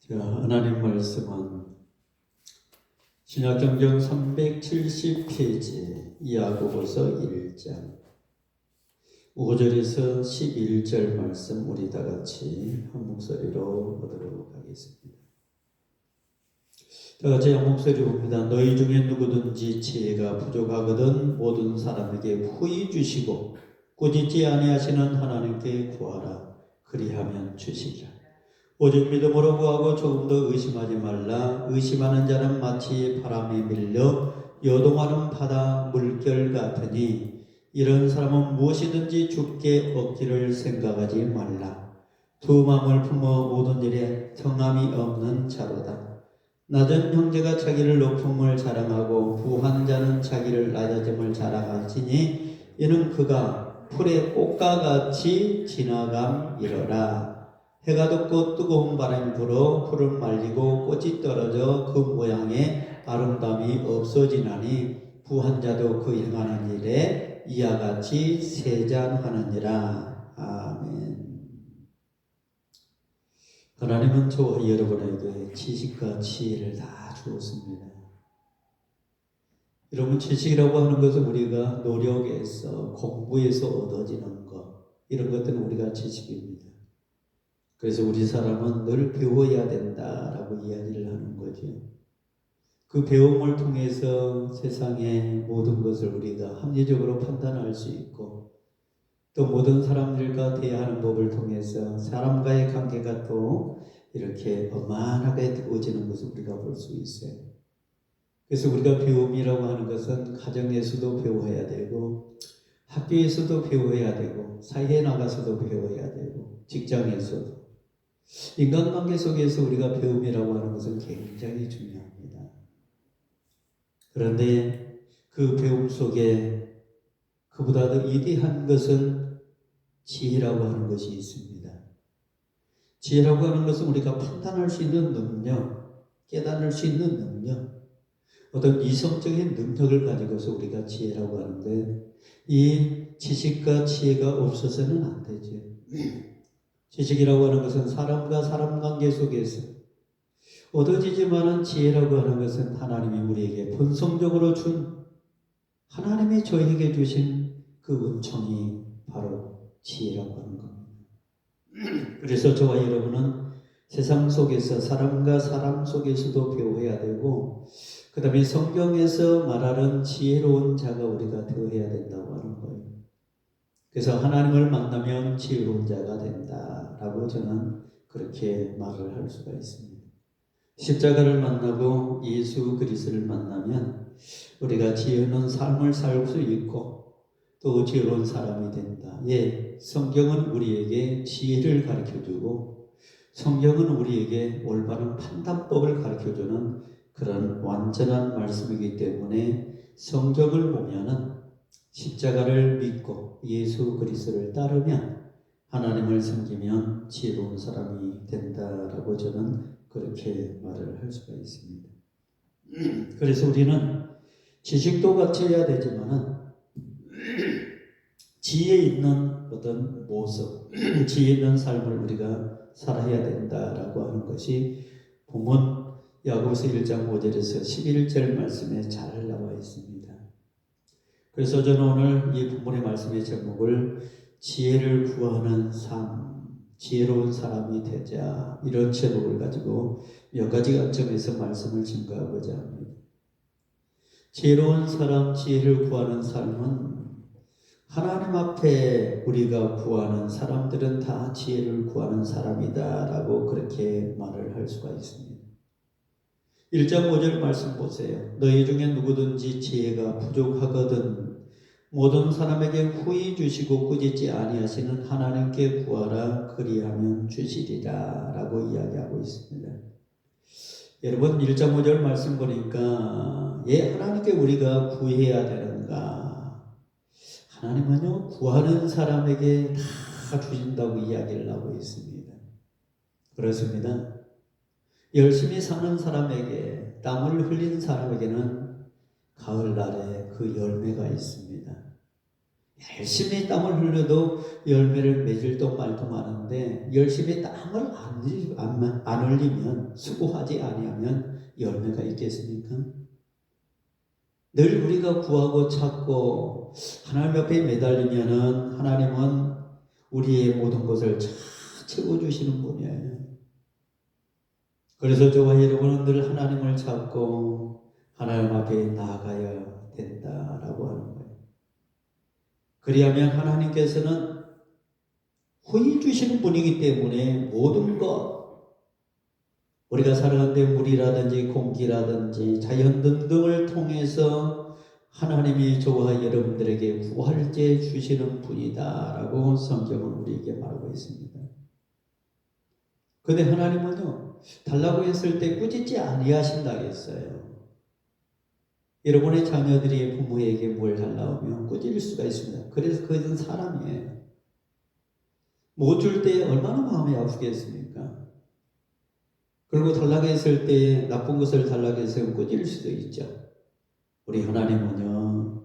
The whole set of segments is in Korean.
자, 하나님 말씀은 신약성경 370페이지 야고보서 1장 5절에서 11절 말씀 우리 다 같이 한 목소리로 보도록 하겠습니다. 다 같이 한 목소리 봅니다. 너희 중에 누구든지 지혜가 부족하거든 모든 사람에게 후히 주시고 꾸짖지 아니하시는 하나님께 구하라. 그리하면 주시리라. 오직 믿음으로 구하고 조금 더 의심하지 말라. 의심하는 자는 마치 바람에 밀려 요동하는 바다 물결 같으니 이런 사람은 무엇이든지 주께 얻기를 생각하지 말라. 두 마음을 품어 모든 일에 성함이 없는 자로다. 낮은 형제가 자기를 높음을 자랑하고 부한 자는 자기를 낮아짐을 자랑하시니 이는 그가 풀의 꽃과 같이 지나감이러라. 해가 돋고 뜨거운 바람이 불어 풀은 말리고 꽃이 떨어져 그 모양의 아름다움이 없어지나니 부한 자도 그 행하는 일에 이와 같이 세잔하느니라. 아멘. 하나님은 저와 여러분에게 지식과 지혜를 다 주었습니다. 여러분, 지식이라고 하는 것은 우리가 노력해서 공부해서 얻어지는 것, 이런 것들은 우리가 지식입니다. 그래서 우리 사람은 늘 배워야 된다라고 이야기를 하는 거죠. 그 배움을 통해서 세상의 모든 것을 우리가 합리적으로 판단할 수 있고 또 모든 사람들과 대화하는 법을 통해서 사람과의 관계가 또 이렇게 원만하게 되어지는 것을 우리가 볼 수 있어요. 그래서 우리가 배움이라고 하는 것은 가정에서도 배워야 되고 학교에서도 배워야 되고 사회에 나가서도 배워야 되고 직장에서도 인간관계 속에서 우리가 배움이라고 하는 것은 굉장히 중요합니다. 그런데 그 배움 속에 그보다 더 위대한 것은 지혜라고 하는 것이 있습니다. 지혜라고 하는 것은 우리가 판단할 수 있는 능력, 깨달을 수 있는 능력, 어떤 이성적인 능력을 가지고서 우리가 지혜라고 하는데 이 지식과 지혜가 없어서는 안 되죠. 지식이라고 하는 것은 사람과 사람 관계 속에서 얻어지지만은 지혜라고 하는 것은 하나님이 우리에게 본성적으로 준 하나님이 저에게 주신 그 은총이 바로 지혜라고 하는 겁니다. 그래서 저와 여러분은 세상 속에서 사람과 사람 속에서도 배워야 되고 그 다음에 성경에서 말하는 지혜로운 자가 우리가 되어야 된다고 하는 거예요. 그래서 하나님을 만나면 지혜로운 자가 된다라고 저는 그렇게 말을 할 수가 있습니다. 십자가를 만나고 예수 그리스도를 만나면 우리가 지혜로운 삶을 살 수 있고 또 지혜로운 사람이 된다. 예, 성경은 우리에게 지혜를 가르쳐주고 성경은 우리에게 올바른 판단법을 가르쳐주는 그런 완전한 말씀이기 때문에 성경을 보면은 십자가를 믿고 예수 그리스도를 따르면 하나님을 섬기면 지혜로운 사람이 된다라고 저는 그렇게 말을 할 수가 있습니다. 그래서 우리는 지식도 갖춰야 되지만은 지혜 있는 어떤 모습, 지혜 있는 삶을 우리가 살아야 된다라고 하는 것이 본문 야고보서 1장 5절에서 11절 말씀에 잘 나와 있습니다. 그래서 저는 오늘 이 본문의 말씀의 제목을 지혜를 구하는 삶, 지혜로운 사람이 되자 이런 제목을 가지고 몇 가지 관점에서 말씀을 증거하고자 합니다. 지혜로운 사람, 지혜를 구하는 삶은 하나님 앞에 우리가 구하는 사람들은 다 지혜를 구하는 사람이다 라고 그렇게 말을 할 수가 있습니다. 1장 5절 말씀 보세요. 너희 중에 누구든지 지혜가 부족하거든 모든 사람에게 후히 주시고 꾸짖지 아니하시는 하나님께 구하라. 그리하면 주시리라 라고 이야기하고 있습니다. 여러분 1장 5절 말씀 보니까 하나님께 우리가 구해야 되는가? 하나님은요 구하는 사람에게 다 주신다고 이야기를 하고 있습니다. 그렇습니다. 열심히 사는 사람에게 땀을 흘린 사람에게는 가을날에 그 열매가 있습니다. 열심히 땀을 흘려도 열매를 맺을도 말도 많은데 열심히 땀을 안 흘리면 수고하지 아니하면 열매가 있겠습니까? 늘 우리가 구하고 찾고 하나님 옆에 매달리면은 하나님은 우리의 모든 것을 잘 채워주시는 분이에요. 그래서 저와 여러분은 늘 하나님을 찾고 하나님 앞에 나아가야 된다라고 하는 거예요. 그리하면 하나님께서는 후히 주시는 분이기 때문에 모든 것, 우리가 살아가는데 물이라든지 공기라든지 자연 등등을 통해서 하나님이 저와 여러분들에게 부활제 주시는 분이다라고 성경은 우리에게 말하고 있습니다. 근데 하나님은요, 달라고 했을 때 꾸짖지 아니하신다 했어요. 여러분의 자녀들이 부모에게 뭘 달라고 하면 꾸짖을 수가 있습니다. 그래서 그것은 사람이에요. 못 줄 때 얼마나 마음이 아프겠습니까? 그리고 달라고 했을 때 나쁜 것을 달라고 해서 꾸짖을 수도 있죠. 우리 하나님은요,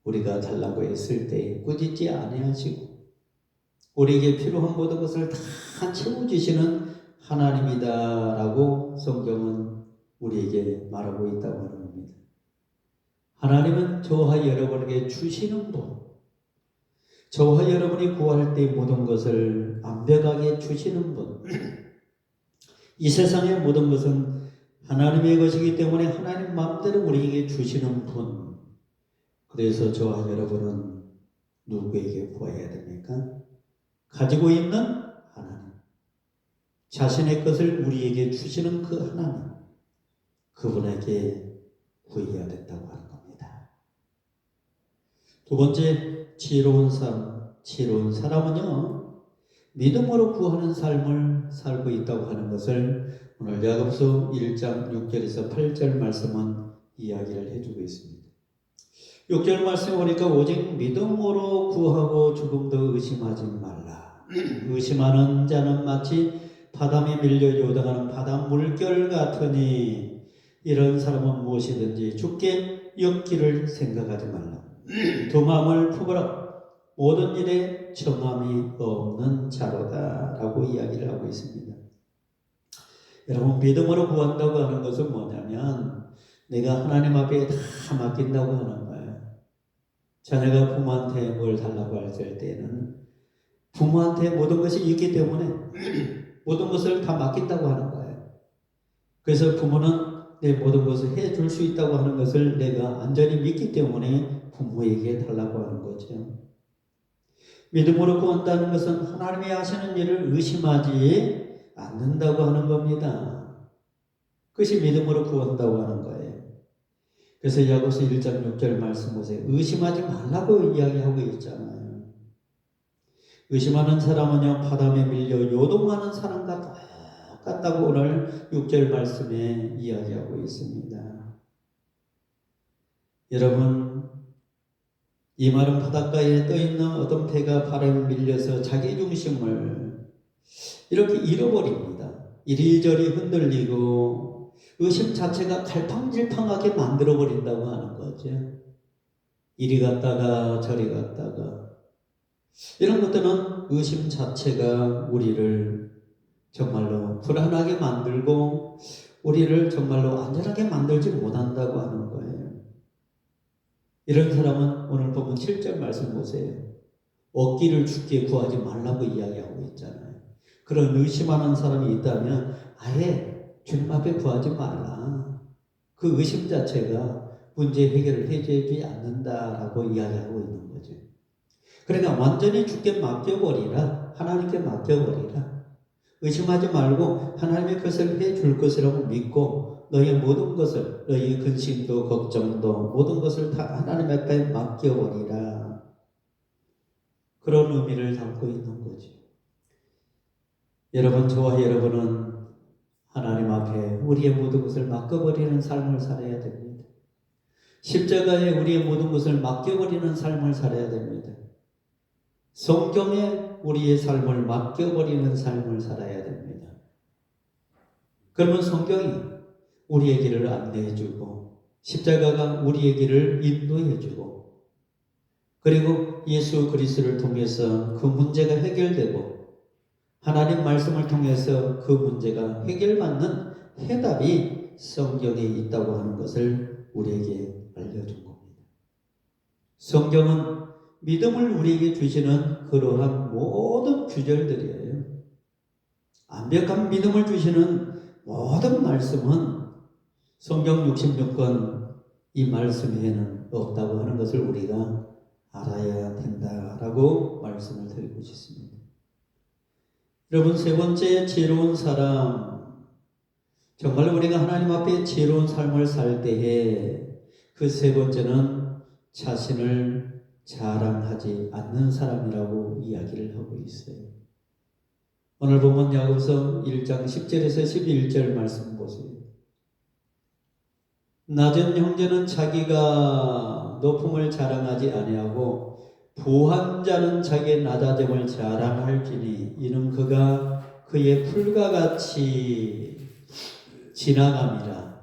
우리가 달라고 했을 때 꾸짖지 아니하시고 우리에게 필요한 모든 것을 다 채워주시는 하나님이다라고 성경은 우리에게 말하고 있다고 하는 겁니다. 하나님은 저와 여러분에게 주시는 분, 저와 여러분이 구할 때 모든 것을 완벽하게 주시는 분. 이 세상의 모든 것은 하나님의 것이기 때문에 하나님 마음대로 우리에게 주시는 분. 그래서 저와 여러분은 누구에게 구해야 됩니까? 가지고 있는 하나님, 자신의 것을 우리에게 주시는 그 하나님, 그분에게 구해야 된다고 하는 겁니다. 두 번째, 지혜로운 사람은요, 믿음으로 구하는 삶을 살고 있다고 하는 것을 오늘 야고보서 1장 6절에서 8절 말씀은 이야기를 해주고 있습니다. 6절 말씀 보니까 오직 믿음으로 구하고 조금도 의심하지 말라. 의심하는 자는 마치 바람에 밀려 요동하는 바다 물결 같으니 이런 사람은 무엇이든지 죽게 엮기를 생각하지 말라. 두 마음을 품으라. 모든 일에 정함이 없는 자로다 라고 이야기를 하고 있습니다. 여러분, 믿음으로 구한다고 하는 것은 뭐냐면 내가 하나님 앞에 다 맡긴다고 하는 거예요. 자녀가 부모한테 뭘 달라고 할 때는 부모한테 모든 것이 있기 때문에 모든 것을 다 맡긴다고 하는 거예요. 그래서 부모는 내 모든 것을 해줄 수 있다고 하는 것을 내가 완전히 믿기 때문에 부모에게 달라고 하는 거죠. 믿음으로 구한다는 것은 하나님이 하시는 일을 의심하지 않는다고 하는 겁니다. 그것이 믿음으로 구한다고 하는 거예요. 그래서 야고보서 1장 6절 말씀 보세요. 의심하지 말라고 이야기하고 있잖아요. 의심하는 사람은요, 바람에 밀려 요동하는 사람과 똑같다고 오늘 6절 말씀에 이야기하고 있습니다. 여러분, 이 마른 바닷가에 떠있는 어떤 배가 바람에 밀려서 자기 중심을 이렇게 잃어버립니다. 이리저리 흔들리고 의심 자체가 갈팡질팡하게 만들어버린다고 하는 거죠. 이리 갔다가 저리 갔다가 이런 것들은 의심 자체가 우리를 정말로 불안하게 만들고 우리를 정말로 안전하게 만들지 못한다고 하는 거예요. 이런 사람은 오늘 보면 7절 말씀 보세요. 얻기를 주께 구하지 말라고 이야기하고 있잖아요. 그런 의심하는 사람이 있다면 아예 주님 앞에 구하지 말라. 그 의심 자체가 문제 해결을 해주지 않는다라고 이야기하고 있는 거죠. 그러니까 완전히 주께 맡겨버리라. 하나님께 맡겨버리라. 의심하지 말고 하나님의 것을 해줄 것이라고 믿고 너희의 모든 것을, 너희의 근심도 걱정도 모든 것을 다 하나님 앞에 맡겨버리라. 그런 의미를 담고 있는 거죠. 여러분, 저와 여러분은 하나님 앞에 우리의 모든 것을 맡겨버리는 삶을 살아야 됩니다. 십자가에 우리의 모든 것을 맡겨버리는 삶을 살아야 됩니다. 성경에 우리의 삶을 맡겨버리는 삶을 살아야 됩니다. 그러면 성경이 우리의 길을 안내해주고 십자가가 우리의 길을 인도해주고 그리고 예수 그리스도를 통해서 그 문제가 해결되고 하나님 말씀을 통해서 그 문제가 해결받는 해답이 성경에 있다고 하는 것을 우리에게 알려준 겁니다. 성경은 믿음을 우리에게 주시는 그러한 모든 규절들이에요. 완벽한 믿음을 주시는 모든 말씀은 성경 66권 이 말씀에는 없다고 하는 것을 우리가 알아야 된다라고 말씀을 드리고 싶습니다. 여러분, 세 번째 지혜로운 사람, 정말 우리가 하나님 앞에 지혜로운 삶을 살 때에 그 세 번째는 자신을 자랑하지 않는 사람이라고 이야기를 하고 있어요. 오늘 보면 야고보서 1장 10절에서 11절 말씀 보세요. 낮은 형제는 자기가 높음을 자랑하지 아니하고 부한 자는 자기의 낮아짐을 자랑할지니 이는 그가 그의 풀과 같이 지나감이라.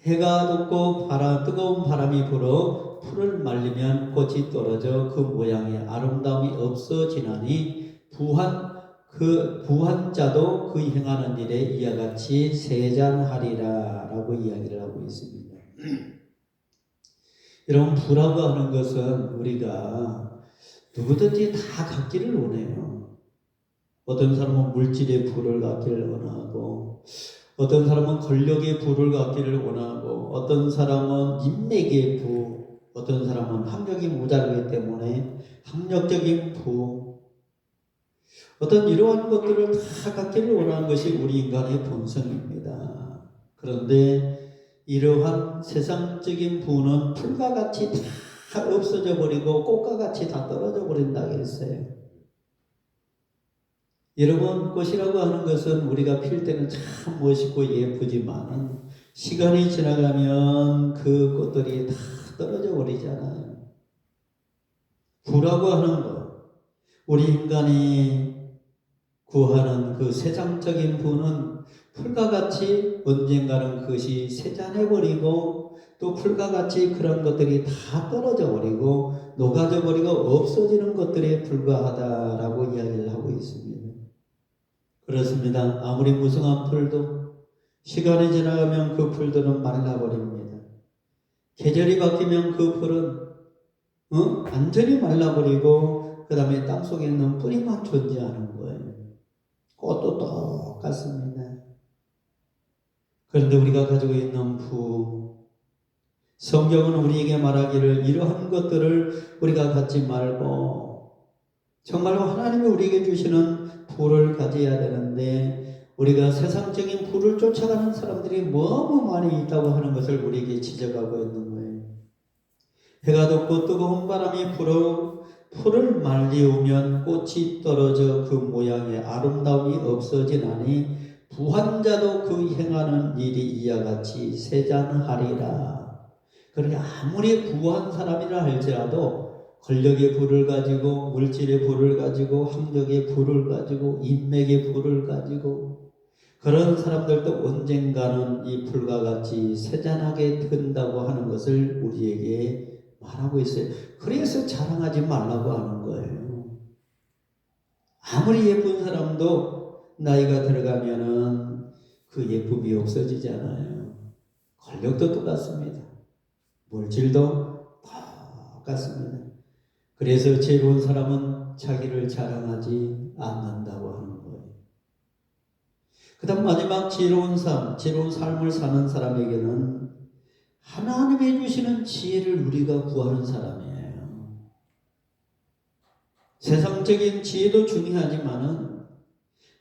해가 돋고 뜨거운 바람이 불어 풀을 말리면 꽃이 떨어져 그 모양의 아름다움이 없어지나니 부한 자도 그 행하는 일에 이와 같이 세잔하리라 라고 이야기를 하고 있습니다. 여러분, 부라고 하는 것은 우리가 누구든지 다 갖기를 원해요. 어떤 사람은 물질의 부를 갖기를 원하고, 어떤 사람은 권력의 부를 갖기를 원하고, 어떤 사람은 인맥의 부, 어떤 사람은 학력이 모자르기 때문에 학력적인 부, 어떤 이러한 것들을 다 갖기를 원하는 것이 우리 인간의 본성입니다. 그런데 이러한 세상적인 부는 풀과 같이 다 없어져 버리고 꽃과 같이 다 떨어져 버린다고 했어요. 여러분, 꽃이라고 하는 것은 우리가 필 때는 참 멋있고 예쁘지만 시간이 지나가면 그 꽃들이 다 떨어져 버리잖아요. 부라고 하는 것, 우리 인간이 구하는 그 세상적인 부는 풀과 같이 언젠가는 그것이 세잔해버리고 또 풀과 같이 그런 것들이 다 떨어져 버리고 녹아져 버리고 없어지는 것들에 불과하다라고 이야기를 하고 있습니다. 그렇습니다. 아무리 무성한 풀도 시간이 지나가면 그 풀들은 말라버립니다. 계절이 바뀌면 그 풀은 완전히 말라버리고 그 다음에 땅속에 있는 뿌리만 존재하는 거예요. 꽃도 똑같습니다. 그런데 우리가 가지고 있는 부, 성경은 우리에게 말하기를 이러한 것들을 우리가 갖지 말고 정말로 하나님이 우리에게 주시는 부를 가져야 되는데 우리가 세상적인 부를 쫓아가는 사람들이 너무 많이 있다고 하는 것을 우리에게 지적하고 있는 거예요. 해가 돋고 뜨거운 바람이 불어 풀을 말리우면 꽃이 떨어져 그 모양의 아름다움이 없어지나니 부한 자도 그 행하는 일이 이와 같이 세잔하리라. 그러니 아무리 부한 사람이라 할지라도 권력의 부를 가지고 물질의 부를 가지고 학력의 부를 가지고 인맥의 부를 가지고 그런 사람들도 언젠가는 이 풀과 같이 세잔하게 된다고 하는 것을 우리에게 말하고 있어요. 그래서 자랑하지 말라고 하는 거예요. 아무리 예쁜 사람도 나이가 들어가면은 그 예쁨이 없어지잖아요. 권력도 똑같습니다. 물질도 똑같습니다. 그래서 지혜로운 사람은 자기를 자랑하지 않는다고 하는 거예요. 그 다음 마지막 지혜로운 삶을 사는 사람에게는 하나님이 주시는 지혜를 우리가 구하는 사람이에요. 세상적인 지혜도 중요하지만은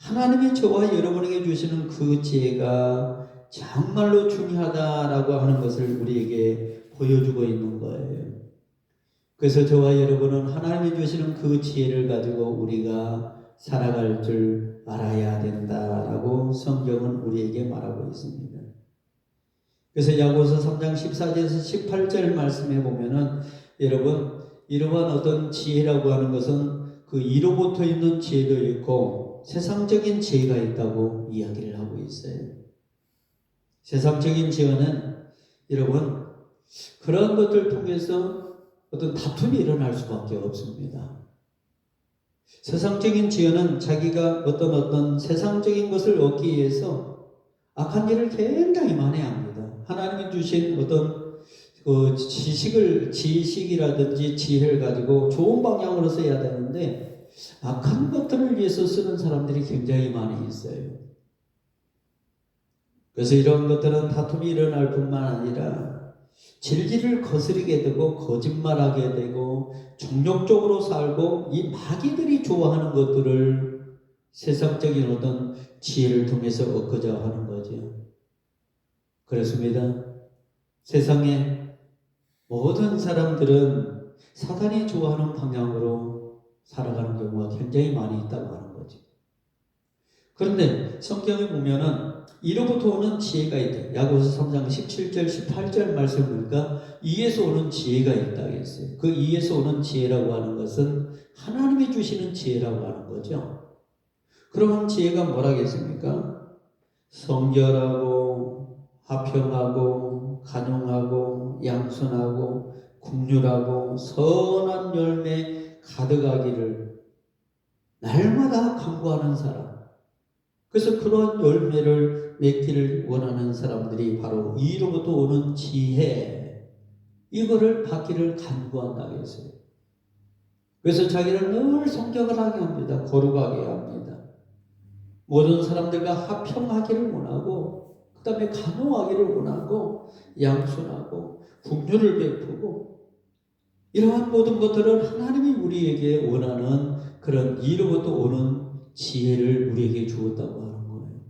하나님이 저와 여러분에게 주시는 그 지혜가 정말로 중요하다라고 하는 것을 우리에게 보여주고 있는 거예요. 그래서 저와 여러분은 하나님이 주시는 그 지혜를 가지고 우리가 살아갈 줄 알아야 된다라고 성경은 우리에게 말하고 있습니다. 그래서 야고보서 3장 14절에서 18절 말씀에 보면은 여러분 이러한 어떤 지혜라고 하는 것은 그 이로부터 있는 지혜도 있고 세상적인 지혜가 있다고 이야기를 하고 있어요. 세상적인 지혜는 여러분 그런 것들 통해서 어떤 다툼이 일어날 수밖에 없습니다. 세상적인 지혜는 자기가 어떤 세상적인 것을 얻기 위해서 악한 일을 굉장히 많이 합니다. 하나님이 주신 어떤 그 지식이라든지 지혜를 가지고 좋은 방향으로 써야 되는데 악한 것들을 위해서 쓰는 사람들이 굉장히 많이 있어요. 그래서 이런 것들은 다툼이 일어날 뿐만 아니라 진리를 거스르게 되고 거짓말하게 되고 종족적으로 살고 이 마귀들이 좋아하는 것들을 세상적인 어떤 지혜를 통해서 얻고자 하는 거죠. 그렇습니다. 세상에 모든 사람들은 사단이 좋아하는 방향으로 살아가는 경우가 굉장히 많이 있다고 하는 거죠. 그런데 성경에 보면은 이로부터 오는 지혜가 있다. 야고보서 3장 17절 18절 말씀을 보니까 이에서 오는 지혜가 있다고 했어요. 그 이에서 오는 지혜라고 하는 것은 하나님이 주시는 지혜라고 하는 거죠. 그러면 지혜가 뭐라겠습니까? 성결하고 화평하고 간용하고 양선하고 긍휼하고 선한 열매 가득하기를 날마다 간구하는 사람. 그래서 그런 열매를 맺기를 원하는 사람들이 바로 이로부터 오는 지혜, 이거를 받기를 간구한다고 했어요. 그래서 자기를 늘 성격을 하게 합니다. 거룩하게 합니다. 모든 사람들과 화평하기를 원하고, 그 다음에 간호하기를 원하고, 양순하고, 긍휼을 베푸고, 이러한 모든 것들은 하나님이 우리에게 원하는 그런 이로부터 오는 지혜를 우리에게 주었다고 하는 거예요.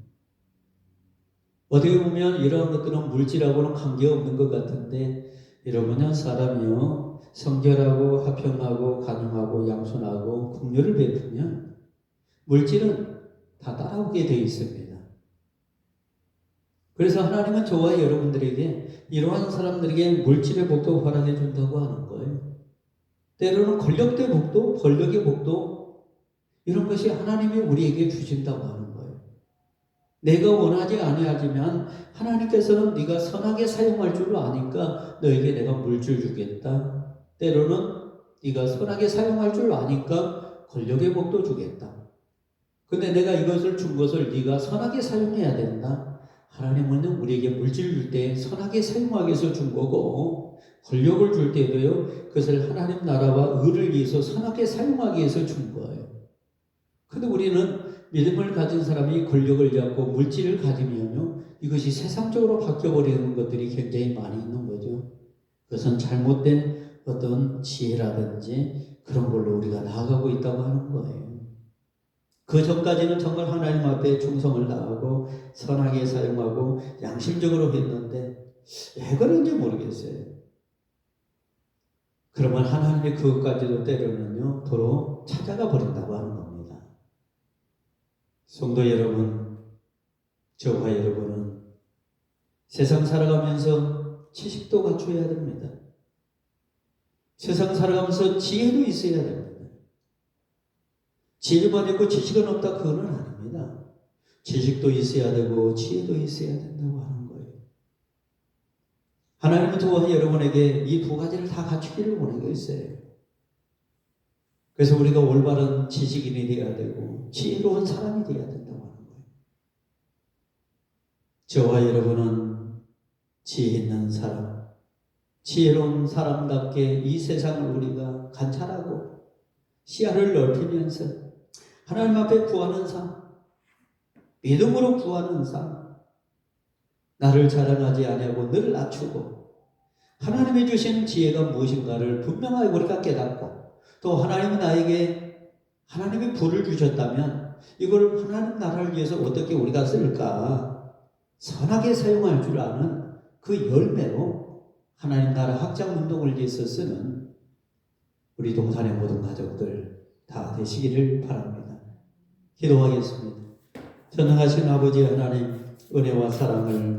어떻게 보면 이러한 것들은 물질하고는 관계없는 것 같은데 여러분요, 사람이요 성결하고 화평하고 간용하고 양손하고 긍휼을 베푸면 물질은 다 따라오게 되어 있습니다. 그래서 하나님은 저와 여러분들에게 이러한 사람들에게 물질의 복도 허락해 준다고 하는 거예요. 때로는 권력의 복도, 권력의 복도 이런 것이 하나님이 우리에게 주신다고 하는 거예요. 내가 원하지 아니하지만 하나님께서는 네가 선하게 사용할 줄 아니까 너에게 내가 물질 주겠다. 때로는 네가 선하게 사용할 줄 아니까 권력의 복도 주겠다. 근데 내가 이것을 준 것을 네가 선하게 사용해야 된다. 하나님은 우리에게 물질 줄 때 선하게 사용하기 위해서 준 거고 권력을 줄 때도요 그것을 하나님 나라와 의를 위해서 선하게 사용하기 위해서 준 거예요. 근데 우리는 믿음을 가진 사람이 권력을 잡고 물질을 가지면요 이것이 세상적으로 바뀌어버리는 것들이 굉장히 많이 있는 거죠. 그것은 잘못된 어떤 지혜라든지 그런 걸로 우리가 나아가고 있다고 하는 거예요. 그 전까지는 정말 하나님 앞에 충성을 다하고 선하게 사용하고 양심적으로 했는데 왜 그런지 모르겠어요. 그러면 하나님의 그것까지도 때로는요 도로 찾아가 버린다고 하는 겁니다. 성도 여러분, 저와 여러분은 세상 살아가면서 지식도 갖춰야 됩니다. 세상 살아가면서 지혜도 있어야 됩니다. 지혜만 있고 지식은 없다 그거는 아닙니다. 지식도 있어야 되고 지혜도 있어야 된다고 하는 거예요. 하나님은 저와 여러분에게 이 두 가지를 다 갖추기를 원하고 있어요. 그래서 우리가 올바른 지식인이 되어야 되고 지혜로운 사람이 되어야 된다고 하는 거예요. 저와 여러분은 지혜 있는 사람, 지혜로운 사람답게 이 세상을 우리가 관찰하고 시야를 넓히면서 하나님 앞에 구하는 삶, 믿음으로 구하는 삶, 나를 자랑하지 아니하고 늘 낮추고 하나님이 주신 지혜가 무엇인가를 분명하게 우리가 깨닫고 또 하나님은 나에게 하나님이 부를 주셨다면 이걸 하나님 나라를 위해서 어떻게 우리가 쓸까 선하게 사용할 줄 아는 그 열매로 하나님 나라 확장 운동을 위해서 쓰는 우리 동산의 모든 가족들 다 되시기를 바랍니다. 기도하겠습니다. 전능하신 아버지 하나님 은혜와 사랑을